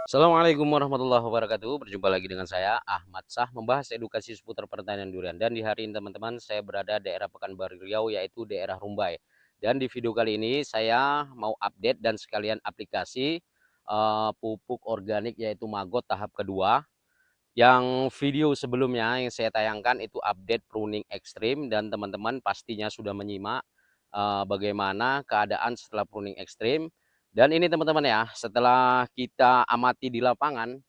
Assalamualaikum warahmatullahi wabarakatuh. Berjumpa lagi dengan saya Ahmad Sah membahas edukasi seputar pertanian durian. Dan di hari ini teman-teman saya berada daerah Pekanbaru Riau yaitu daerah Rumbai. Dan di video kali ini saya mau update dan sekalian aplikasi pupuk organik yaitu Magot tahap kedua. Yang video sebelumnya yang saya tayangkan itu update pruning ekstrim dan teman-teman pastinya sudah menyimak bagaimana keadaan setelah pruning ekstrim. Dan ini teman-teman ya, setelah kita amati di lapangan,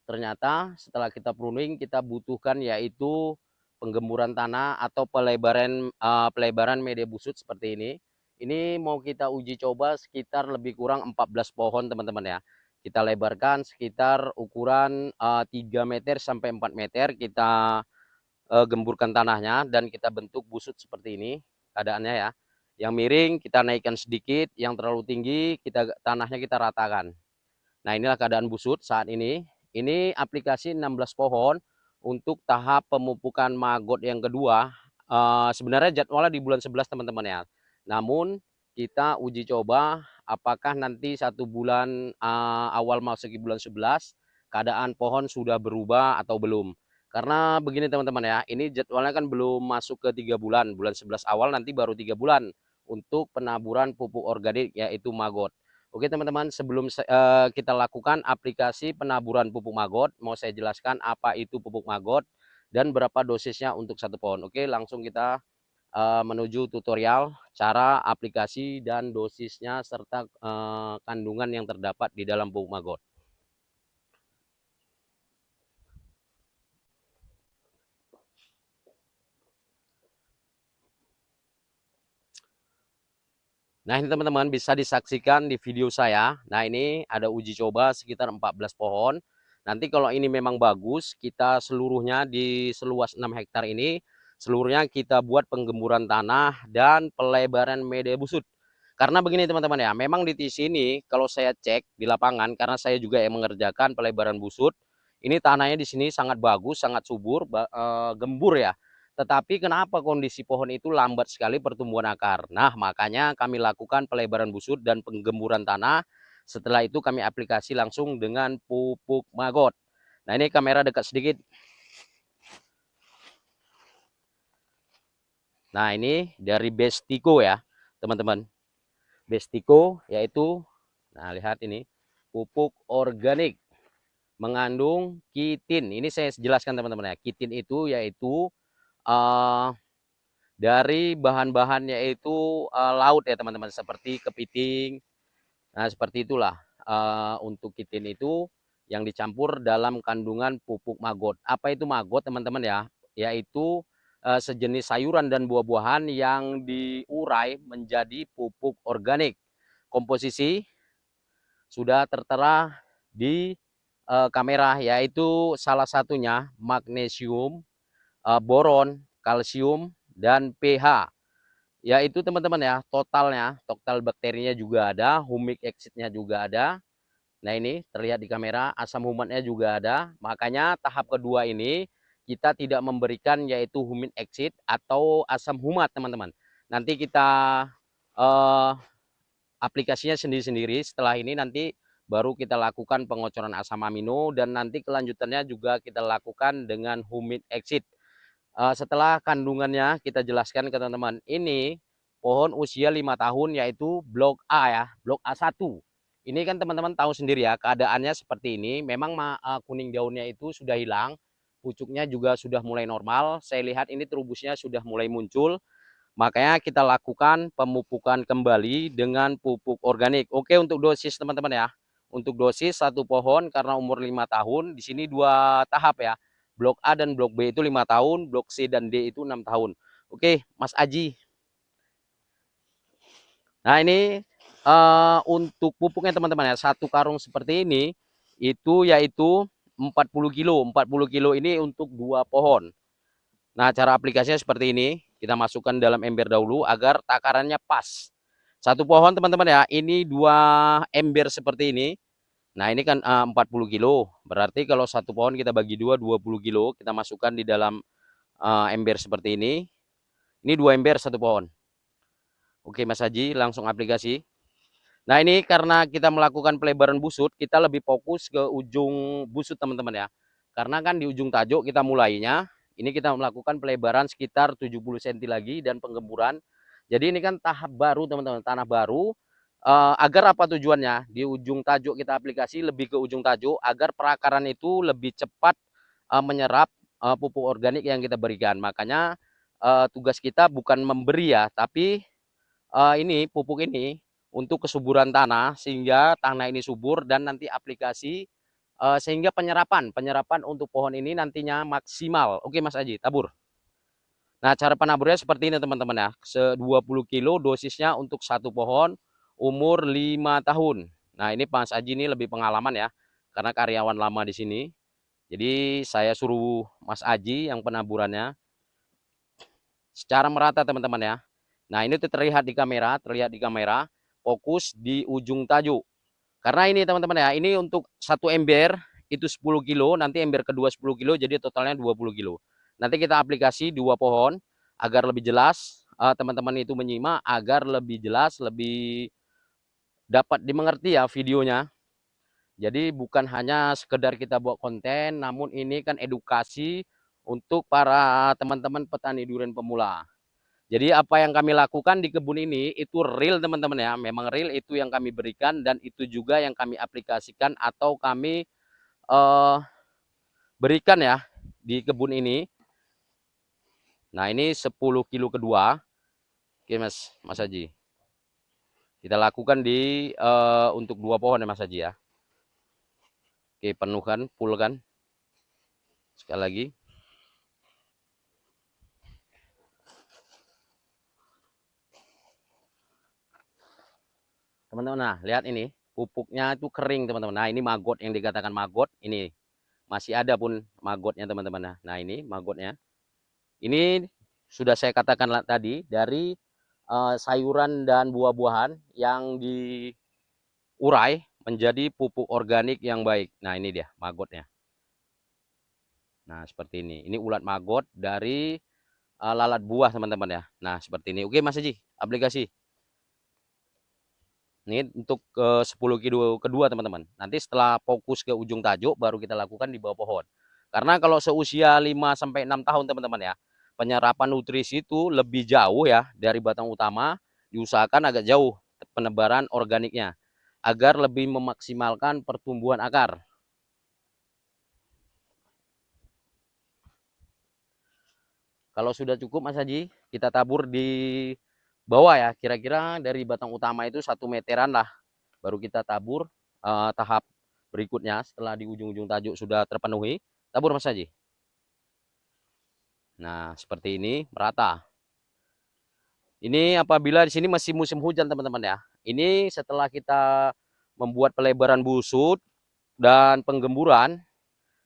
ternyata setelah kita pruning kita butuhkan yaitu penggemburan tanah atau pelebaran media busut seperti ini. Ini mau kita uji coba sekitar lebih kurang 14 pohon teman-teman ya. Kita lebarkan sekitar ukuran 3 meter sampai 4 meter, kita gemburkan tanahnya dan kita bentuk busut seperti ini keadaannya ya. Yang miring kita naikkan sedikit, yang terlalu tinggi tanahnya kita ratakan. Nah, inilah keadaan busut saat ini. Ini aplikasi 16 pohon untuk tahap pemupukan Magot yang kedua. Sebenarnya jadwalnya di bulan 11 teman-teman ya. Namun kita uji coba apakah nanti 1 bulan awal masuk bulan 11 keadaan pohon sudah berubah atau belum. Karena begini teman-teman ya, ini jadwalnya kan belum masuk ke 3 bulan. Bulan 11 awal nanti baru 3 bulan untuk penaburan pupuk organik yaitu Magot. Oke teman-teman, sebelum kita lakukan aplikasi penaburan pupuk Magot, mau saya jelaskan apa itu pupuk Magot dan berapa dosisnya untuk 1 pohon. Oke, langsung kita menuju tutorial cara aplikasi dan dosisnya serta kandungan yang terdapat di dalam pupuk Magot. Nah ini teman-teman bisa disaksikan di video saya. Nah ini ada uji coba sekitar 14 pohon. Nanti kalau ini memang bagus, kita seluruhnya di seluas 6 hektar ini, seluruhnya kita buat penggemburan tanah dan pelebaran media busut. Karena begini teman-teman ya, memang di sini kalau saya cek di lapangan, karena saya juga yang mengerjakan pelebaran busut, ini tanahnya di sini sangat bagus, sangat subur, gembur ya. Tetapi kenapa kondisi pohon itu lambat sekali pertumbuhan akar? Nah, makanya kami lakukan pelebaran busut dan penggemburan tanah. Setelah itu kami aplikasi langsung dengan pupuk Magot. Nah, ini kamera dekat sedikit. Nah, ini dari Bestico ya, teman-teman. Bestico yaitu, nah lihat ini, pupuk organik mengandung kitin. Ini saya jelaskan teman-teman ya. Kitin itu yaitu uh, dari bahan-bahannya itu laut ya teman-teman, seperti kepiting. Nah seperti itulah untuk kitin itu yang dicampur dalam kandungan pupuk Magot. Apa itu Magot teman-teman ya? Yaitu sejenis sayuran dan buah-buahan yang diurai menjadi pupuk organik. Komposisi sudah tertera di kamera, yaitu salah satunya magnesium, boron, kalsium, dan pH. Ya itu teman-teman ya, total bakterinya juga ada, humic exit-nya juga ada. Nah ini terlihat di kamera, asam humatnya juga ada. Makanya tahap kedua ini kita tidak memberikan yaitu humic exit atau asam humat teman-teman. Nanti kita eh, aplikasinya sendiri-sendiri. Setelah ini nanti baru kita lakukan pengocoran asam amino dan nanti kelanjutannya juga kita lakukan dengan humid exit. Setelah kandungannya kita jelaskan ke teman-teman. Ini pohon usia 5 tahun yaitu blok A ya, blok A1. Ini kan teman-teman tahu sendiri ya, keadaannya seperti ini. Memang kuning daunnya itu sudah hilang, pucuknya juga sudah mulai normal. Saya lihat ini terubusnya sudah mulai muncul. Makanya kita lakukan pemupukan kembali dengan pupuk organik. Oke, untuk dosis teman-teman ya. Untuk dosis 1 pohon karena umur 5 tahun, di sini 2 tahap ya. Blok A dan blok B itu 5 tahun, blok C dan D itu 6 tahun. Oke, Mas Aji. Nah, ini untuk pupuknya teman-teman ya. 1 karung seperti ini itu yaitu 40 kilo. 40 kilo ini untuk 2 pohon. Nah, cara aplikasinya seperti ini. Kita masukkan dalam ember dahulu agar takarannya pas. 1 pohon teman-teman ya, ini 2 ember seperti ini. Nah, ini kan 40 kilo. Berarti kalau 1 pohon kita bagi 20 kilo. Kita masukkan di dalam ember seperti ini. Ini 2 ember 1 pohon. Oke Mas Haji, langsung aplikasi. Nah, ini karena kita melakukan pelebaran busut, kita lebih fokus ke ujung busut teman-teman ya. Karena kan di ujung tajuk kita mulainya, ini kita melakukan pelebaran sekitar 70 cm lagi dan penggemburan. Jadi ini kan tahap baru teman-teman, tanah baru. Agar apa tujuannya? Di ujung tajuk kita aplikasi lebih ke ujung tajuk, agar perakaran itu lebih cepat menyerap pupuk organik yang kita berikan. Makanya tugas kita bukan memberi ya, tapi ini pupuk ini untuk kesuburan tanah sehingga tanah ini subur dan nanti aplikasi sehingga penyerapan untuk pohon ini nantinya maksimal. Oke Mas Aji, tabur. Nah, cara penaburnya seperti ini teman-teman ya. 20 kilo dosisnya untuk satu pohon umur 5 tahun. Nah, ini Mas Aji ini lebih pengalaman ya karena karyawan lama di sini. Jadi saya suruh Mas Aji yang penaburannya secara merata teman-teman ya. Nah, ini tuh terlihat di kamera, fokus di ujung tajuk. Karena ini teman-teman ya, ini untuk satu ember itu 10 kilo, nanti ember kedua 10 kilo, jadi totalnya 20 kilo. Nanti kita aplikasi dua pohon agar lebih jelas, teman-teman itu menyimak agar lebih jelas, lebih dapat dimengerti ya videonya. Jadi bukan hanya sekedar kita buat konten, namun ini kan edukasi untuk para teman-teman petani durian pemula. Jadi apa yang kami lakukan di kebun ini itu real teman-teman ya, memang real itu yang kami berikan dan itu juga yang kami aplikasikan atau kami berikan ya di kebun ini. Nah ini 10 kilo kedua, oke Mas Haji. Kita lakukan di untuk dua pohon ya Mas Haji ya. Oke penuhkan, full kan. Sekali lagi. Teman-teman, nah lihat ini pupuknya itu kering teman-teman. Nah ini maggot yang dikatakan maggot, ini masih ada pun magotnya teman-teman. Nah ini magotnya. Ini sudah saya katakan tadi dari sayuran dan buah-buahan yang diurai menjadi pupuk organik yang baik. Nah ini dia magotnya. Nah seperti ini. Ini ulat maggot dari lalat buah teman-teman ya. Nah seperti ini. Oke Mas Haji, aplikasi. Ini untuk 10 kilo kedua teman-teman. Nanti setelah fokus ke ujung tajuk baru kita lakukan di bawah pohon. Karena kalau seusia 5 sampai 6 tahun teman-teman ya, penyerapan nutrisi itu lebih jauh ya dari batang utama, diusahakan agak jauh penebaran organiknya agar lebih memaksimalkan pertumbuhan akar. Kalau sudah cukup Mas Haji, kita tabur di bawah ya, kira-kira dari batang utama itu 1 meteran lah. Baru kita tabur tahap berikutnya setelah di ujung-ujung tajuk sudah terpenuhi, tabur Mas Haji. Nah, seperti ini merata. Ini apabila di sini masih musim hujan teman-teman ya. Ini setelah kita membuat pelebaran busut dan penggemburan,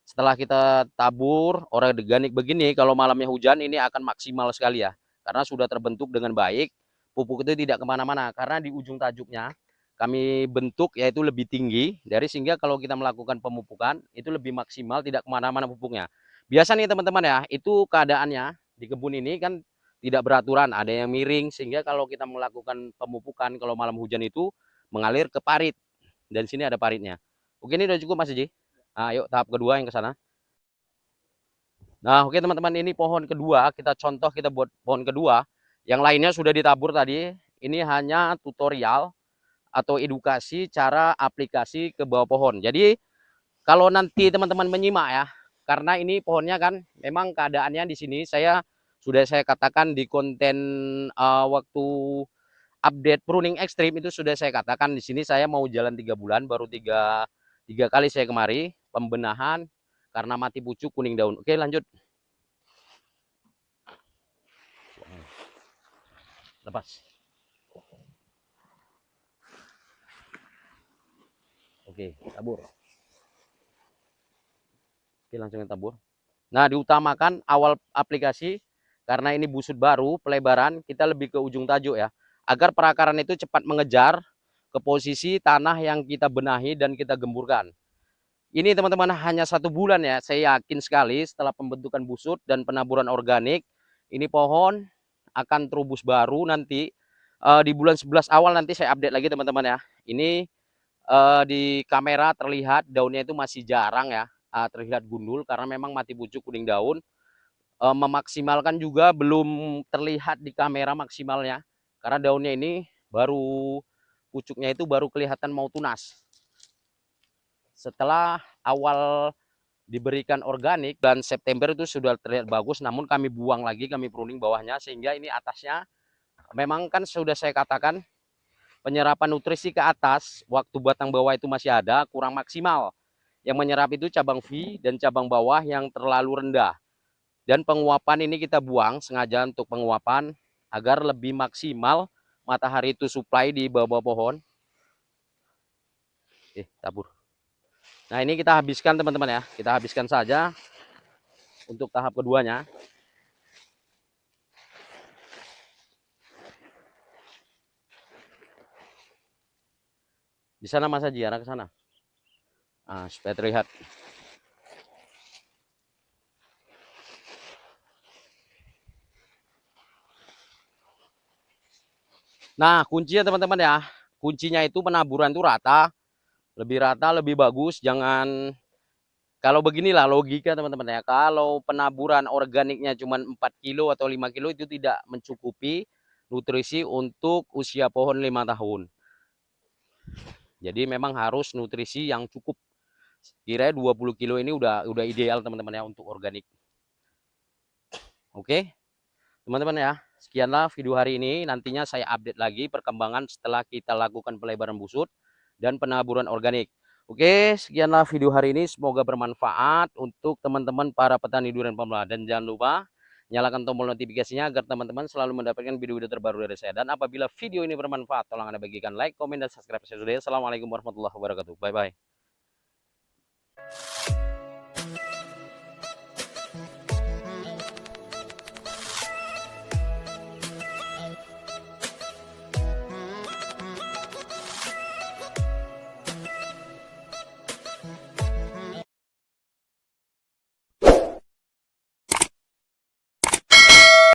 setelah kita tabur organik begini, kalau malamnya hujan ini akan maksimal sekali ya. Karena sudah terbentuk dengan baik, pupuk itu tidak kemana-mana. Karena di ujung tajuknya kami bentuk yaitu lebih tinggi, dari sehingga kalau kita melakukan pemupukan itu lebih maksimal, tidak kemana-mana pupuknya. Biasa nih teman-teman ya, itu keadaannya di kebun ini kan tidak beraturan, ada yang miring, sehingga kalau kita melakukan pemupukan kalau malam hujan itu mengalir ke parit, dan sini ada paritnya. Oke ini udah cukup Mas Ji. Nah, yuk tahap kedua yang ke sana. Nah, oke teman-teman, ini pohon kedua, kita contoh kita buat pohon kedua. Yang lainnya sudah ditabur tadi. Ini hanya tutorial atau edukasi cara aplikasi ke bawah pohon. Jadi kalau nanti teman-teman menyimak ya, karena ini pohonnya kan memang keadaannya di sini sudah saya katakan di konten waktu update pruning ekstrim itu sudah saya katakan di sini saya mau jalan 3 bulan baru tiga kali saya kemari pembenahan karena mati pucuk kuning daun. Oke lanjut. Lepas. Oke, tabur. Oke, langsung tabur. Nah, diutamakan awal aplikasi karena ini busut baru, pelebaran, kita lebih ke ujung tajuk ya. Agar perakaran itu cepat mengejar ke posisi tanah yang kita benahi dan kita gemburkan. Ini teman-teman hanya 1 bulan ya, saya yakin sekali setelah pembentukan busut dan penaburan organik, ini pohon akan terubus baru nanti di bulan 11 awal nanti saya update lagi teman-teman ya. Ini di kamera terlihat daunnya itu masih jarang ya, terlihat gundul karena memang mati pucuk kuning daun. Memaksimalkan juga belum terlihat di kamera maksimalnya karena daunnya ini baru pucuknya itu baru kelihatan mau tunas. Setelah awal diberikan organik dan September itu sudah terlihat bagus, namun kami buang lagi, kami pruning bawahnya sehingga ini atasnya memang kan sudah saya katakan penyerapan nutrisi ke atas waktu batang bawah itu masih ada kurang maksimal. Yang menyerap itu cabang V dan cabang bawah yang terlalu rendah. Dan penguapan ini kita buang sengaja untuk penguapan agar lebih maksimal matahari itu supply di bawah pohon. Tabur. Nah, ini kita habiskan teman-teman ya. Kita habiskan saja untuk tahap keduanya. Di sana Mas Haji, arah ke sana. Nah, supaya terlihat. Nah, kuncinya teman-teman ya. Kuncinya itu penaburan itu rata, lebih bagus. Jangan, kalau beginilah logika teman-teman ya. Kalau penaburan organiknya cuma 4 kilo atau 5 kilo itu tidak mencukupi nutrisi untuk usia pohon 5 tahun. Jadi memang harus nutrisi yang cukup. Kira 20 kilo ini udah ideal teman-teman ya untuk organik. Oke, teman-teman ya. Sekianlah video hari ini. Nantinya saya update lagi perkembangan setelah kita lakukan pelebaran busut dan penaburan organik. Oke, sekianlah video hari ini. Semoga bermanfaat untuk teman-teman para petani durian pemula. Dan jangan lupa nyalakan tombol notifikasinya agar teman-teman selalu mendapatkan video-video terbaru dari saya. Dan apabila video ini bermanfaat, tolong Anda bagikan like, komen, dan subscribe saya. Assalamualaikum warahmatullahi wabarakatuh. Bye-bye.